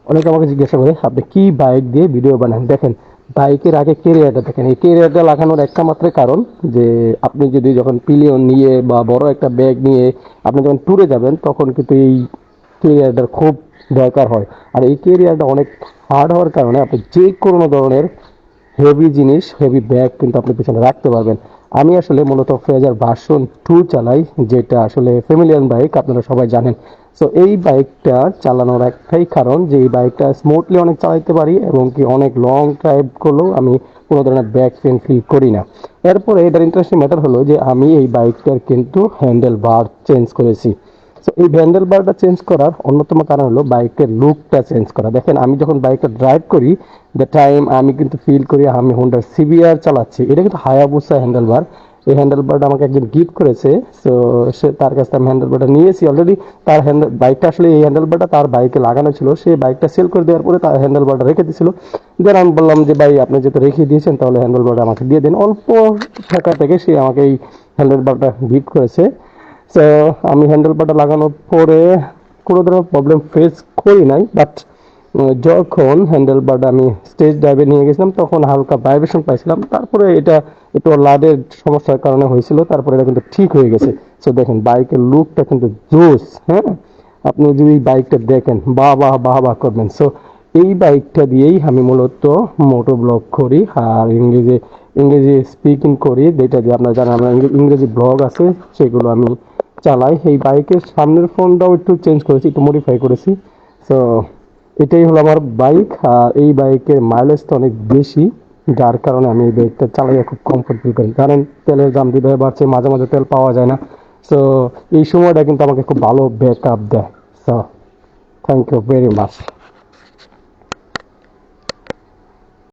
অনেকে আমাকে জিজ্ঞাসা করে আপনি কি বাইক দিয়ে ভিডিও বানান। দেখেন, বাইকের আগে কেরিয়ারটা দেখেন। এই কেরিয়ারটা লাগানোর একটা মাত্র কারণ যে আপনি যদি যখন পিলিয়ন নিয়ে বা বড় একটা ব্যাগ নিয়ে আপনি যখন ট্যুরে যাবেন তখন কিন্তু এই কেরিয়ারটার খুব দরকার হয়। আর এই কেরিয়ারটা অনেক হার্ড হওয়ার কারণে আপনি যে কোনো ধরনের হেভি জিনিস, হেভি ব্যাগ কিন্তু আপনি পিছনে রাখতে পারবেন। আমি আসলে মূলত ফ্রেজার ভার্সন 2 চালাই, যেটা আসলে ফ্যামিলিয়ান বাইক, আপনারা সবাই জানেন। সো এই বাইকটা চালানোর একটাই কারণ যে এই বাইকটা স্মুথলি অনেক চালাতে পারি এবং কি অনেক লং ড্রাইভ করলেও আমি কোনো ধরনের ব্যাক পেন ফিল করি না। এরপরে এটার ইন্টারেস্টিং ম্যাটার হলো যে আমি এই বাইকটার কিন্তু হ্যান্ডেল বার চেঞ্জ করেছি। সো এই হ্যান্ডেল বারটা চেঞ্জ করার অন্যতম কারণ হলো বাইকের লুকটা চেঞ্জ করা। দেখেন, আমি যখন বাইকটা ড্রাইভ করি দ্য টাইম আমি কিন্তু ফিল করি আমি হোন্ডা সিবিআর চালাচ্ছি। এটা কিন্তু হায়াবুসা হ্যান্ডেল বার। এই হ্যান্ডেল বারটা আমাকে একজন গিফট করেছে। সো সে তার কাছ থেকে আমি হ্যান্ডেল বারটা নিয়েছি অলরেডি। তার হ্যান্ডেল বাইকটা আসলে এই হ্যান্ডেল বারটা তার বাইকে লাগানো ছিল, সে বাইকটা সেল করে দেওয়ার পরে তার হ্যান্ডেল বারটা রেখে দিয়েছিল। দেন আমি বললাম যে ভাই আপনি যেহেতু রেখে দিয়েছেন তাহলে হ্যান্ডেল বারটা আমাকে দিয়ে দিন। অল্প টাকা থেকে সে আমাকে এই হ্যান্ডেল বারটা গিফট করেছে। সো আমি হ্যান্ডেল বারটা লাগানোর পরে কোনো ধরনের প্রবলেম ফেস করি নাই। বাট যখন হ্যান্ডেল বারটা আমি স্টেজ ড্রাইভে নিয়ে গেছিলাম তখন হালকা ভাইব্রেশন পাইছিলাম। তারপরে এটা একটু লাডের সমস্যার কারণে হয়েছিল, তারপরে এটা কিন্তু ঠিক হয়ে গেছে। সো দেখেন বাইকের লুকটা কিন্তু জোস। হ্যাঁ, আপনি যদি বাইকটা দেখেন বাহ বাহ বাহ বাহ করবেন। সো এই বাইকটা দিয়েই আমি মূলত মোটো ব্লগ করি আর ইংরেজি ইংরেজি স্পিকিং করি, যেটা দিয়ে আপনারা জানেন আমার ইংরেজি ব্লগ আছে সেগুলো আমি চালাই। এই বাইকের সামনের ফোনটাও একটু চেঞ্জ করেছি, একটু মডিফাই করেছি। সো এটাই হলো আমার বাইক। আর এই বাইকের মাইলেজটা অনেক বেশি, যার কারণে আমি এই বাইকটা চালাইয়া খুব কমফোর্ট ফিল করি। কারণ তেলের দাম যেভাবে বাড়ছে, মাঝে মাঝে তেল পাওয়া যায় না। সো এই সময়টা কিন্তু আমাকে খুব ভালো ব্যাক আপ দেয়। So thank you very much.